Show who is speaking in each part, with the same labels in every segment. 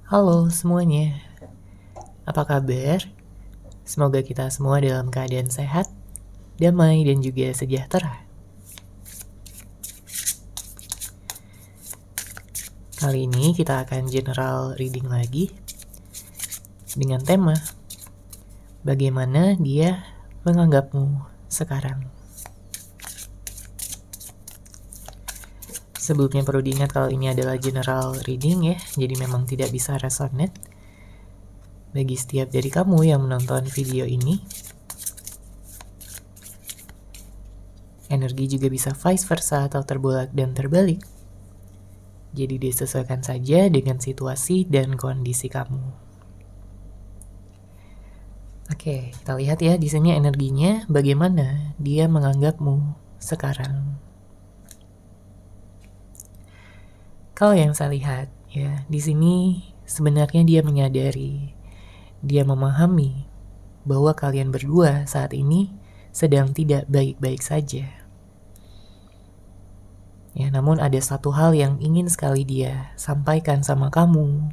Speaker 1: Halo semuanya, apa kabar? Semoga kita semua dalam keadaan sehat, damai, dan juga sejahtera. Kali ini kita akan general reading lagi dengan tema bagaimana dia menganggapmu sekarang. Sebelumnya perlu diingat kalau ini adalah general reading ya, jadi memang tidak bisa resonate bagi setiap dari kamu yang menonton video ini. Energi juga bisa vice versa atau terbolak dan terbalik. Jadi disesuaikan saja dengan situasi dan kondisi kamu. Oke, kita lihat ya di sini energinya bagaimana dia menganggapmu sekarang. Kalau yang saya lihat ya, di sini sebenarnya dia menyadari, dia memahami bahwa kalian berdua saat ini sedang tidak baik-baik saja. Ya, namun ada satu hal yang ingin sekali dia sampaikan sama kamu,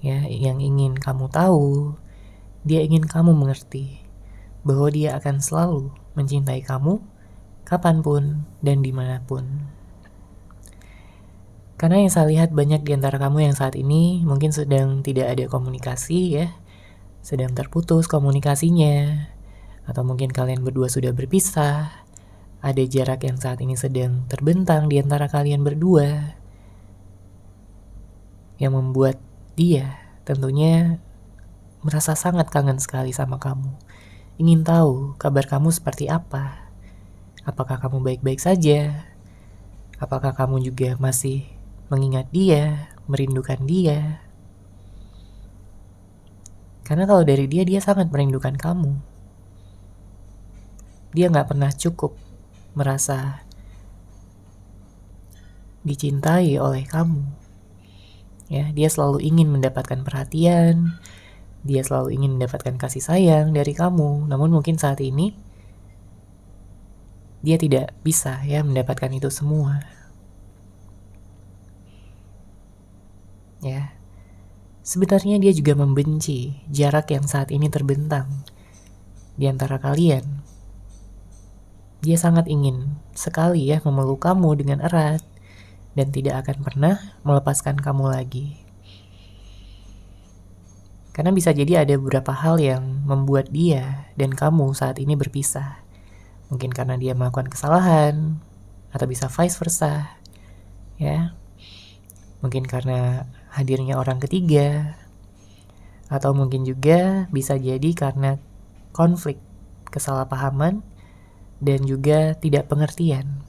Speaker 1: ya, yang ingin kamu tahu. Dia ingin kamu mengerti bahwa dia akan selalu mencintai kamu kapanpun dan dimanapun. Karena yang saya lihat banyak di antara kamu yang saat ini mungkin sedang tidak ada komunikasi ya, sedang terputus komunikasinya, atau mungkin kalian berdua sudah berpisah. Ada jarak yang saat ini sedang terbentang di antara kalian berdua, yang membuat dia tentunya merasa sangat kangen sekali sama kamu. Ingin tahu kabar kamu seperti apa. Apakah kamu baik-baik saja? Apakah kamu juga masih mengingat dia, merindukan dia? Karena kalau dari dia sangat merindukan kamu. Dia gak pernah cukup merasa dicintai oleh kamu. Ya, dia selalu ingin mendapatkan perhatian, dia selalu ingin mendapatkan kasih sayang dari kamu. Namun mungkin saat ini dia tidak bisa ya mendapatkan itu semua. Ya. Sebenarnya dia juga membenci jarak yang saat ini terbentang di antara kalian. Dia sangat ingin sekali ya memeluk kamu dengan erat dan tidak akan pernah melepaskan kamu lagi. Karena bisa jadi ada beberapa hal yang membuat dia dan kamu saat ini berpisah. Mungkin karena dia melakukan kesalahan, atau bisa vice versa. Ya. Mungkin karena hadirnya orang ketiga, atau mungkin juga bisa jadi karena konflik, kesalahpahaman, dan juga tidak pengertian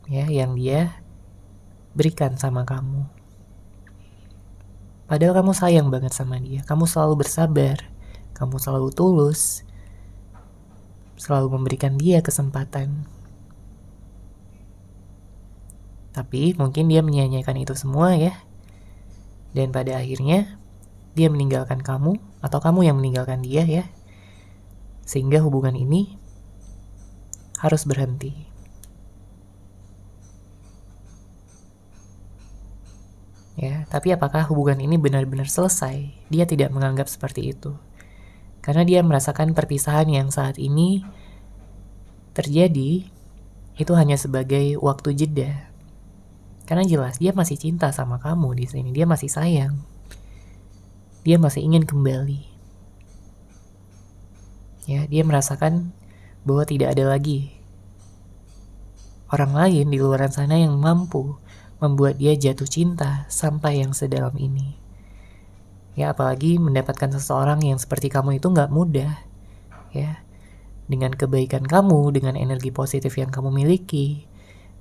Speaker 1: ya yang dia berikan sama kamu. Padahal kamu sayang banget sama dia, kamu selalu bersabar, kamu selalu tulus, selalu memberikan dia kesempatan. Tapi mungkin dia menyia-nyiakan itu semua ya. Dan pada akhirnya dia meninggalkan kamu, atau kamu yang meninggalkan dia ya. Sehingga hubungan ini harus berhenti. Ya, tapi apakah hubungan ini benar-benar selesai? Dia tidak menganggap seperti itu. Karena dia merasakan perpisahan yang saat ini terjadi itu hanya sebagai waktu jeda. Karena jelas dia masih cinta sama kamu di sini, dia masih sayang. Dia masih ingin kembali. Ya, dia merasakan bahwa tidak ada lagi orang lain di luar sana yang mampu membuat dia jatuh cinta sampai yang sedalam ini. Ya, apalagi mendapatkan seseorang yang seperti kamu itu gak mudah. Ya, dengan kebaikan kamu, dengan energi positif yang kamu miliki,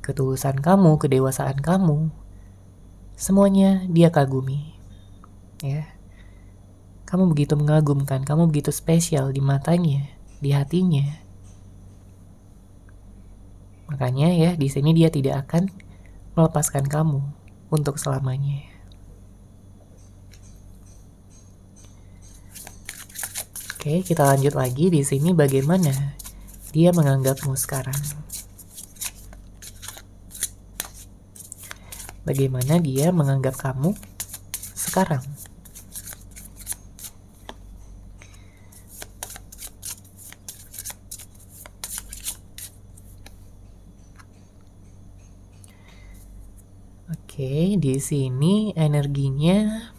Speaker 1: ketulusan kamu, kedewasaan kamu, semuanya dia kagumi. Ya, kamu begitu mengagumkan, kamu begitu spesial di matanya, di hatinya. Makanya ya di sini dia tidak akan melepaskan kamu untuk selamanya. Oke, kita lanjut lagi di sini bagaimana dia menganggapmu sekarang. Bagaimana dia menganggap kamu sekarang. Oke, di sini energinya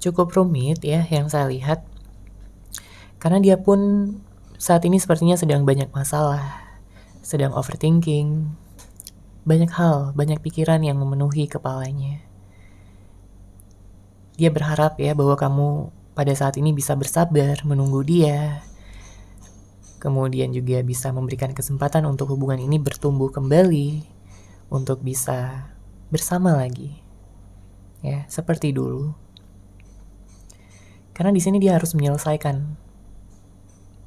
Speaker 1: cukup rumit ya yang saya lihat. Karena dia pun saat ini sepertinya sedang banyak masalah, sedang overthinking, banyak hal, banyak pikiran yang memenuhi kepalanya. Dia berharap ya bahwa kamu pada saat ini bisa bersabar menunggu dia, kemudian juga bisa memberikan kesempatan untuk hubungan ini bertumbuh kembali, untuk bisa bersama lagi, ya seperti dulu. Karena di sini dia harus menyelesaikan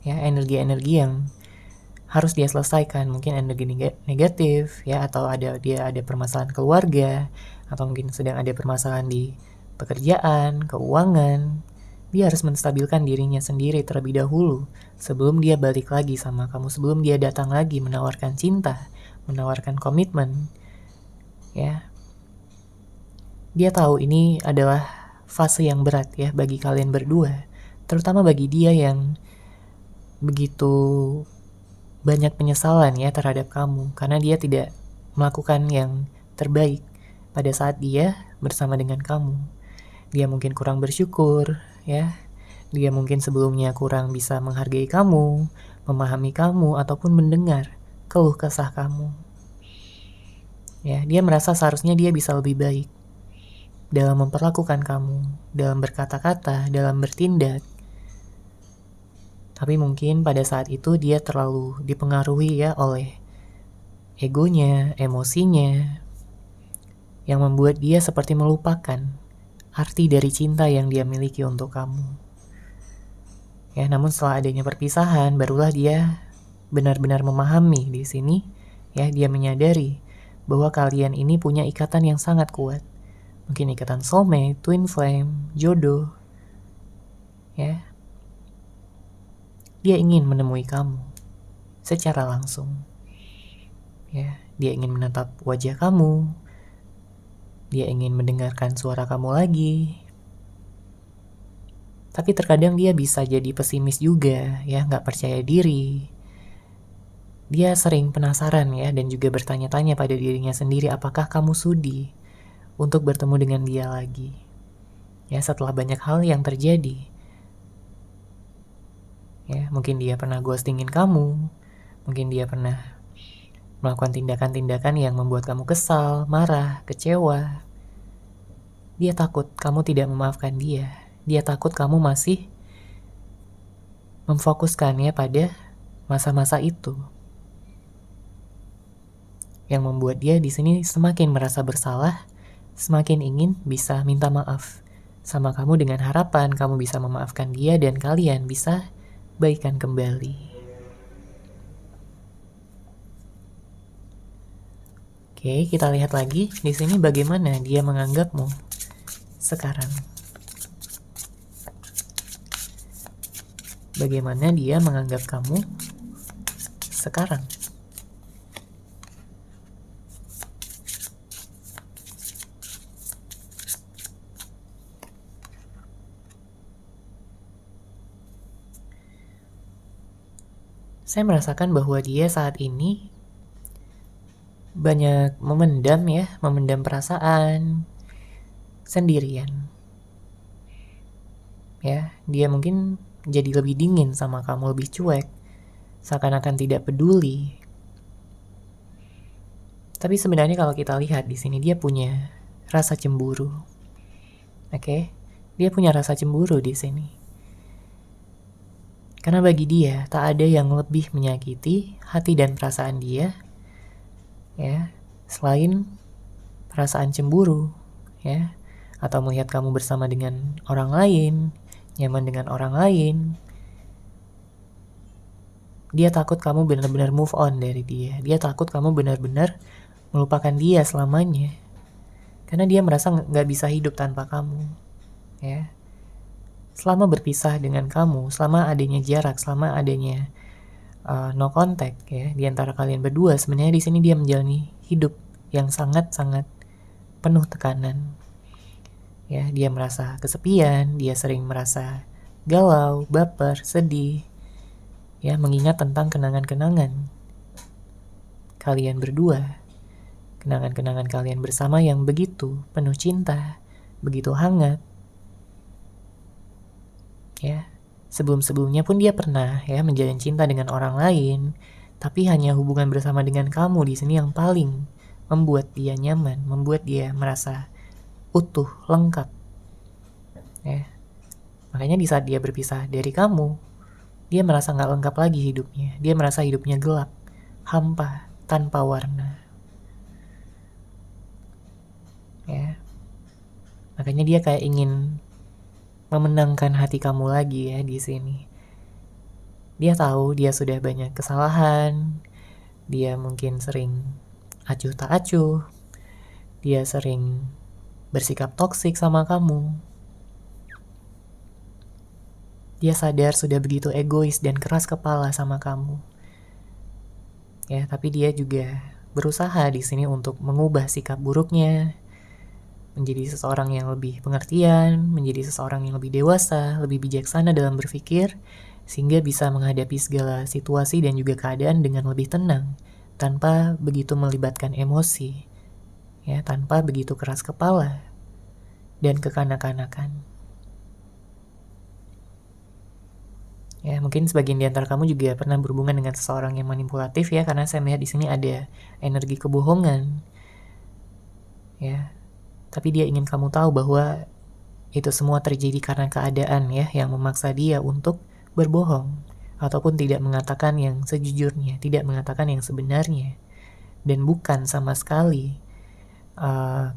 Speaker 1: ya energi-energi yang harus dia selesaikan, mungkin energi negatif ya, atau dia ada permasalahan keluarga, atau mungkin sedang ada permasalahan di pekerjaan, keuangan. Dia harus menstabilkan dirinya sendiri terlebih dahulu sebelum dia balik lagi sama kamu, sebelum dia datang lagi menawarkan cinta, menawarkan komitmen. Ya. Dia tahu ini adalah fase yang berat ya bagi kalian berdua, terutama bagi dia yang begitu banyak penyesalan ya terhadap kamu, karena dia tidak melakukan yang terbaik pada saat dia bersama dengan kamu. Dia mungkin kurang bersyukur ya, dia mungkin sebelumnya kurang bisa menghargai kamu, memahami kamu, ataupun mendengar keluh kesah kamu. Ya, dia merasa seharusnya dia bisa lebih baik dalam memperlakukan kamu, dalam berkata-kata, dalam bertindak. Tapi mungkin pada saat itu dia terlalu dipengaruhi ya oleh egonya, emosinya, yang membuat dia seperti melupakan arti dari cinta yang dia miliki untuk kamu. Ya, namun setelah adanya perpisahan, barulah dia benar-benar memahami di sini. Ya, dia menyadari bahwa kalian ini punya ikatan yang sangat kuat. Mungkin ikatan soulmate, twin flame, jodoh. Ya. Dia ingin menemui kamu secara langsung. Ya, dia ingin menatap wajah kamu. Dia ingin mendengarkan suara kamu lagi. Tapi terkadang dia bisa jadi pesimis juga, ya, nggak percaya diri. Dia sering penasaran ya, dan juga bertanya-tanya pada dirinya sendiri, apakah kamu sudi untuk bertemu dengan dia lagi. Ya, setelah banyak hal yang terjadi. Ya, mungkin dia pernah ghostingin kamu, mungkin dia pernah melakukan tindakan-tindakan yang membuat kamu kesal, marah, kecewa. Dia takut kamu tidak memaafkan dia. Dia takut kamu masih memfokuskannya pada masa-masa itu. Yang membuat dia di sini semakin merasa bersalah, semakin ingin bisa minta maaf sama kamu dengan harapan kamu bisa memaafkan dia dan kalian bisa baikan kembali. Oke, kita lihat lagi di sini bagaimana dia menganggapmu sekarang. Bagaimana dia menganggap kamu sekarang. Saya merasakan bahwa dia saat ini banyak memendam perasaan sendirian. Ya, dia mungkin jadi lebih dingin sama kamu, lebih cuek, seakan-akan tidak peduli. Tapi sebenarnya kalau kita lihat di sini dia punya rasa cemburu. Oke? Dia punya rasa cemburu di sini. Karena bagi dia, tak ada yang lebih menyakiti hati dan perasaan dia, ya, selain perasaan cemburu, ya, atau melihat kamu bersama dengan orang lain, nyaman dengan orang lain. Dia takut kamu benar-benar move on dari dia. Dia takut kamu benar-benar melupakan dia selamanya. Karena dia merasa nggak bisa hidup tanpa kamu, ya. Selama berpisah dengan kamu, selama adanya jarak, selama adanya no contact ya di antara kalian berdua, sebenarnya di sini dia menjalani hidup yang sangat-sangat penuh tekanan. Ya, dia merasa kesepian, dia sering merasa galau, baper, sedih. Ya, mengingat tentang kenangan-kenangan kalian berdua. Kenangan-kenangan kalian bersama yang begitu penuh cinta, begitu hangat. Ya, sebelum-sebelumnya pun dia pernah ya menjalin cinta dengan orang lain, tapi hanya hubungan bersama dengan kamu di sini yang paling membuat dia nyaman, membuat dia merasa utuh, lengkap. Ya. Makanya di saat dia berpisah dari kamu, dia merasa gak lengkap lagi hidupnya. Dia merasa hidupnya gelap, hampa, tanpa warna. Ya. Makanya dia kayak ingin memenangkan hati kamu lagi ya di sini. Dia tahu dia sudah banyak kesalahan. Dia mungkin sering acuh tak acuh. Dia sering bersikap toksik sama kamu. Dia sadar sudah begitu egois dan keras kepala sama kamu. Ya, tapi dia juga berusaha di sini untuk mengubah sikap buruknya, menjadi seseorang yang lebih pengertian, menjadi seseorang yang lebih dewasa, lebih bijaksana dalam berpikir, sehingga bisa menghadapi segala situasi dan juga keadaan dengan lebih tenang, tanpa begitu melibatkan emosi, ya, tanpa begitu keras kepala dan kekanak-kanakan. Ya, mungkin sebagian di antara kamu juga pernah berhubungan dengan seseorang yang manipulatif ya, karena saya melihat di sini ada energi kebohongan. Ya. Tapi dia ingin kamu tahu bahwa itu semua terjadi karena keadaan ya, yang memaksa dia untuk berbohong ataupun tidak mengatakan yang sejujurnya, tidak mengatakan yang sebenarnya, dan bukan sama sekali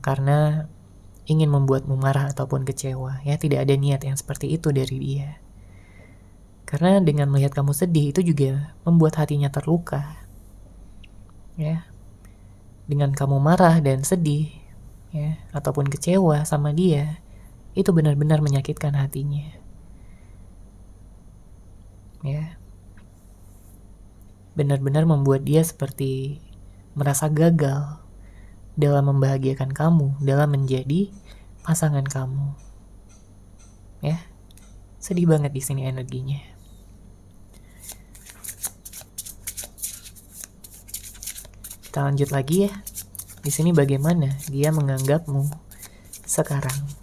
Speaker 1: karena ingin membuatmu marah ataupun kecewa ya. Tidak ada niat yang seperti itu dari dia, karena dengan melihat kamu sedih itu juga membuat hatinya terluka ya. Dengan kamu marah dan sedih ya, ataupun kecewa sama dia, itu benar-benar menyakitkan hatinya. Ya. Benar-benar membuat dia seperti merasa gagal dalam membahagiakan kamu, dalam menjadi pasangan kamu. Ya. Sedih banget di sini energinya. Kita lanjut lagi ya. Di sini bagaimana dia menganggapmu sekarang?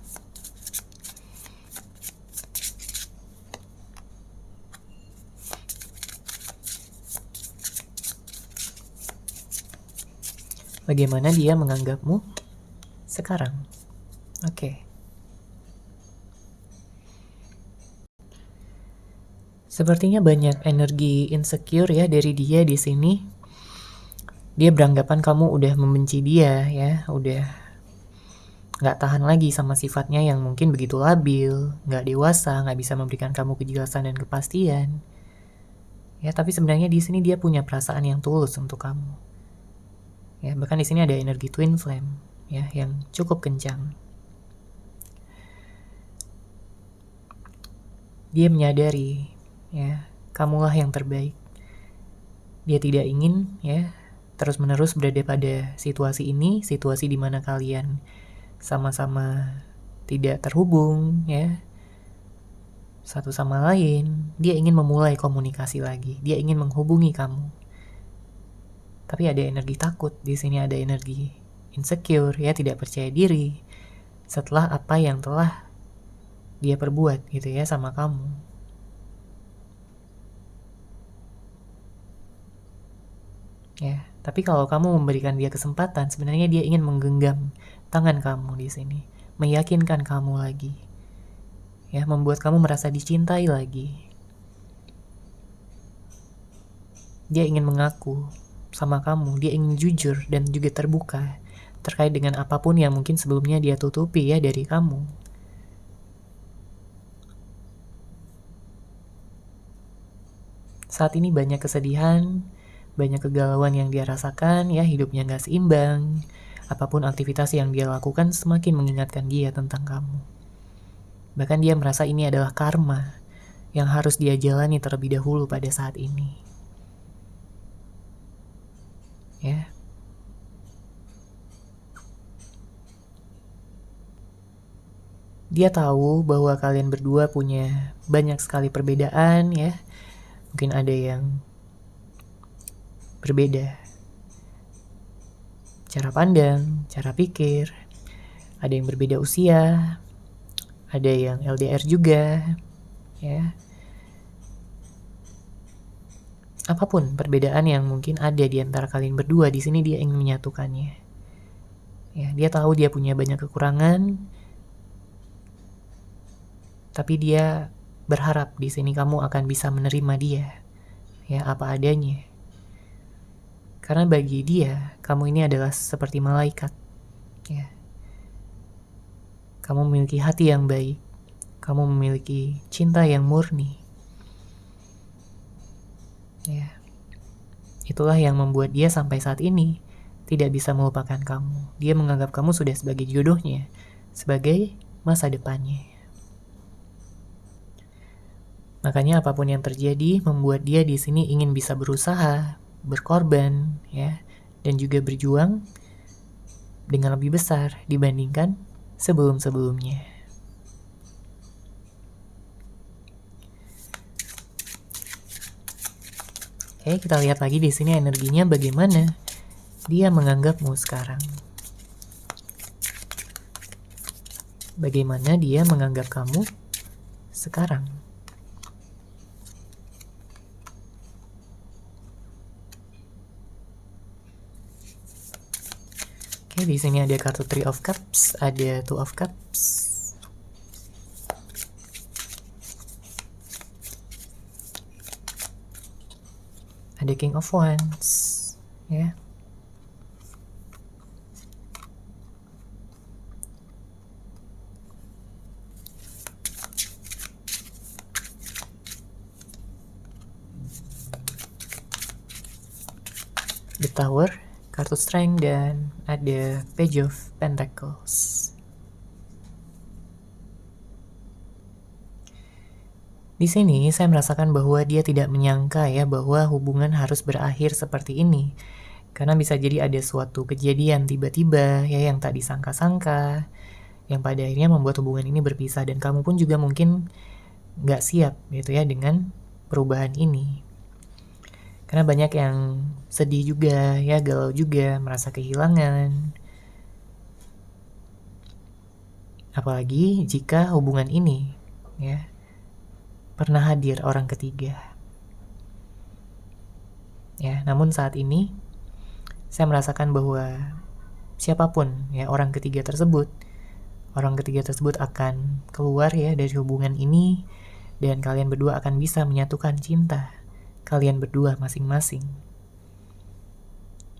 Speaker 1: Bagaimana dia menganggapmu sekarang? Oke. Sepertinya banyak energi insecure ya dari dia di sini. Dia beranggapan kamu udah membenci dia ya, udah gak tahan lagi sama sifatnya yang mungkin begitu labil, gak dewasa, gak bisa memberikan kamu kejelasan dan kepastian. Ya, tapi sebenarnya di sini dia punya perasaan yang tulus untuk kamu. Ya, bahkan di sini ada energi twin flame ya yang cukup kencang. Dia menyadari ya, kamulah yang terbaik. Dia tidak ingin ya terus-menerus berada pada situasi ini, situasi di mana kalian sama-sama tidak terhubung ya satu sama lain. Dia ingin memulai komunikasi lagi, dia ingin menghubungi kamu. Tapi ada energi takut di sini, ada energi insecure ya, tidak percaya diri setelah apa yang telah dia perbuat gitu ya sama kamu. Ya, tapi kalau kamu memberikan dia kesempatan, sebenarnya dia ingin menggenggam tangan kamu di sini, meyakinkan kamu lagi. Ya, membuat kamu merasa dicintai lagi. Dia ingin mengaku sama kamu, dia ingin jujur dan juga terbuka terkait dengan apapun yang mungkin sebelumnya dia tutupi ya dari kamu. Saat ini banyak kesedihan, banyak kegalauan yang dia rasakan ya, hidupnya gak seimbang. Apapun aktivitas yang dia lakukan semakin mengingatkan dia tentang kamu. Bahkan dia merasa ini adalah karma yang harus dia jalani terlebih dahulu pada saat ini. Ya. Dia tahu bahwa kalian berdua punya banyak sekali perbedaan ya. Mungkin ada yang berbeda cara pandang, cara pikir, ada yang berbeda usia, ada yang LDR juga, ya. Apapun perbedaan yang mungkin ada di antara kalian berdua, di sini dia ingin menyatukannya. Ya, dia tahu dia punya banyak kekurangan, tapi dia berharap di sini kamu akan bisa menerima dia, ya apa adanya. Karena bagi dia, kamu ini adalah seperti malaikat, ya. Kamu memiliki hati yang baik, kamu memiliki cinta yang murni. Ya. Itulah yang membuat dia sampai saat ini tidak bisa melupakan kamu. Dia menganggap kamu sudah sebagai jodohnya, sebagai masa depannya. Makanya apapun yang terjadi membuat dia di sini ingin bisa berusaha, berkorban, ya, dan juga berjuang dengan lebih besar dibandingkan sebelum-sebelumnya. Oke, kita lihat lagi di sini energinya bagaimana dia menganggapmu sekarang. Bagaimana dia menganggap kamu sekarang. Oke, di sini ada kartu Three of Cups, ada Two of Cups. Ada King of Wands, ya. The Tower, kartu Strength, dan ada Page of Pentacles. Di sini saya merasakan bahwa dia tidak menyangka ya bahwa hubungan harus berakhir seperti ini. Karena bisa jadi ada suatu kejadian tiba-tiba ya yang tak disangka-sangka, yang pada akhirnya membuat hubungan ini berpisah, dan kamu pun juga mungkin nggak siap gitu ya dengan perubahan ini. Karena banyak yang sedih juga ya, galau juga, merasa kehilangan. Apalagi jika hubungan ini ya pernah hadir orang ketiga. Ya, namun saat ini saya merasakan bahwa siapapun ya orang ketiga tersebut akan keluar ya dari hubungan ini, dan kalian berdua akan bisa menyatukan cinta kalian berdua masing-masing.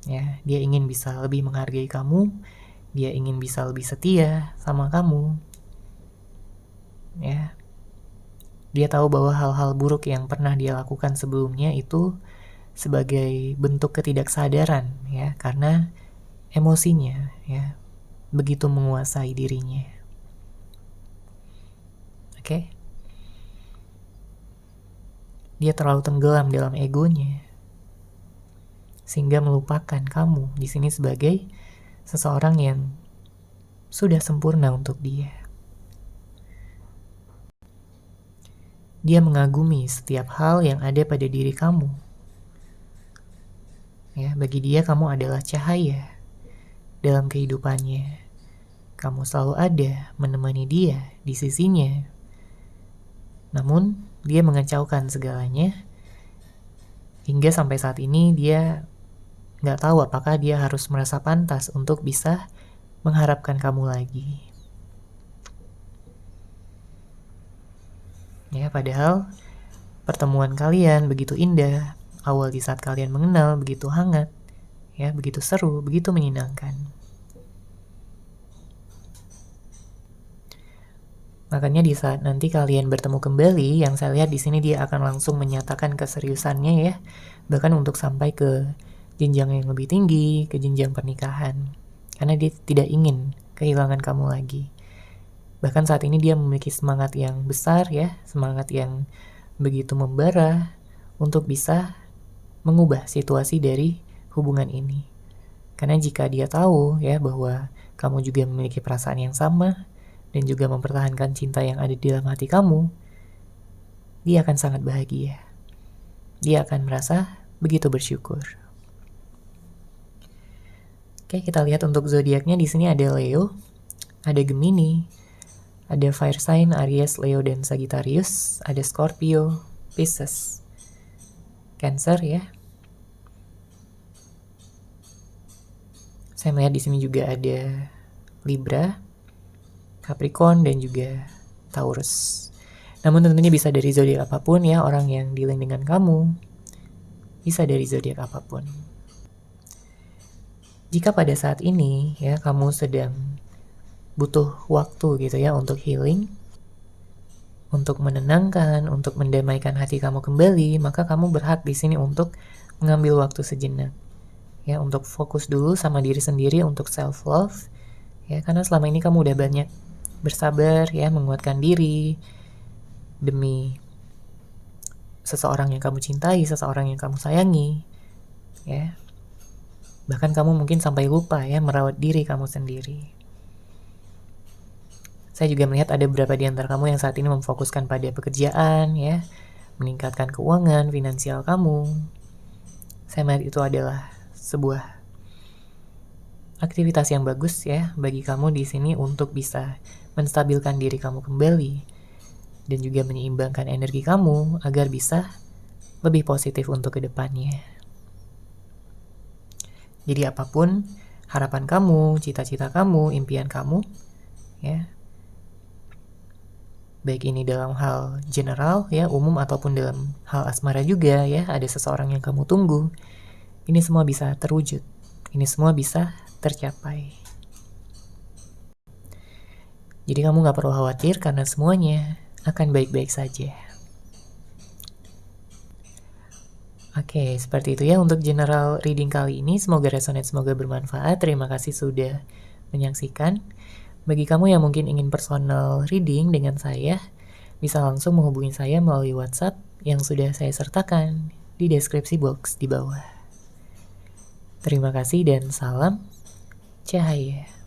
Speaker 1: Ya, dia ingin bisa lebih menghargai kamu, dia ingin bisa lebih setia sama kamu. Ya. Dia tahu bahwa hal-hal buruk yang pernah dia lakukan sebelumnya itu sebagai bentuk ketidaksadaran ya, karena emosinya ya begitu menguasai dirinya. Oke? Dia terlalu tenggelam dalam egonya sehingga melupakan kamu di sini sebagai seseorang yang sudah sempurna untuk dia. Dia mengagumi setiap hal yang ada pada diri kamu. Ya, bagi dia kamu adalah cahaya dalam kehidupannya. Kamu selalu ada menemani dia di sisinya. Namun, dia mengacaukan segalanya. Hingga sampai saat ini dia nggak tahu apakah dia harus merasa pantas untuk bisa mengharapkan kamu lagi. Ya, padahal pertemuan kalian begitu indah, awal di saat kalian mengenal begitu hangat, ya, begitu seru, begitu menyenangkan. Makanya di saat nanti kalian bertemu kembali, yang saya lihat di sini dia akan langsung menyatakan keseriusannya ya, bahkan untuk sampai ke jenjang yang lebih tinggi, ke jenjang pernikahan. Karena dia tidak ingin kehilangan kamu lagi. Bahkan saat ini dia memiliki semangat yang besar ya, semangat yang begitu membara untuk bisa mengubah situasi dari hubungan ini. Karena jika dia tahu ya bahwa kamu juga memiliki perasaan yang sama, dan juga mempertahankan cinta yang ada di dalam hati kamu, dia akan sangat bahagia. Dia akan merasa begitu bersyukur. Oke, kita lihat untuk zodiaknya. Di sini ada Leo, ada Gemini, ada fire sign Aries, Leo, dan Sagittarius, ada Scorpio, Pisces, Cancer ya. Saya melihat di sini juga ada Libra, Capricorn, dan juga Taurus. Namun tentunya bisa dari zodiak apapun ya, orang yang dealing dengan kamu bisa dari zodiak apapun. Jika pada saat ini ya kamu sedang butuh waktu gitu ya untuk healing, untuk menenangkan, untuk mendamaikan hati kamu kembali, maka kamu berhak di sini untuk mengambil waktu sejenak. Ya, untuk fokus dulu sama diri sendiri, untuk self love. Ya, karena selama ini kamu udah banyak bersabar ya, menguatkan diri demi seseorang yang kamu cintai, seseorang yang kamu sayangi. Ya. Bahkan kamu mungkin sampai lupa ya merawat diri kamu sendiri. Saya juga melihat ada beberapa di antara kamu yang saat ini memfokuskan pada pekerjaan ya, meningkatkan keuangan finansial kamu. Saya melihat itu adalah sebuah aktivitas yang bagus ya bagi kamu di sini untuk bisa menstabilkan diri kamu kembali dan juga menyeimbangkan energi kamu agar bisa lebih positif untuk kedepannya. Jadi apapun harapan kamu, cita-cita kamu, impian kamu, ya, baik ini dalam hal general ya, umum, ataupun dalam hal asmara juga ya, ada seseorang yang kamu tunggu, ini semua bisa terwujud, ini semua bisa tercapai. Jadi kamu gak perlu khawatir karena semuanya akan baik-baik saja. Oke, seperti itu ya untuk general reading kali ini. Semoga resonate, semoga bermanfaat. Terima kasih sudah menyaksikan. Bagi kamu yang mungkin ingin personal reading dengan saya, bisa langsung menghubungi saya melalui WhatsApp yang sudah saya sertakan di deskripsi box di bawah. Terima kasih dan salam cahaya.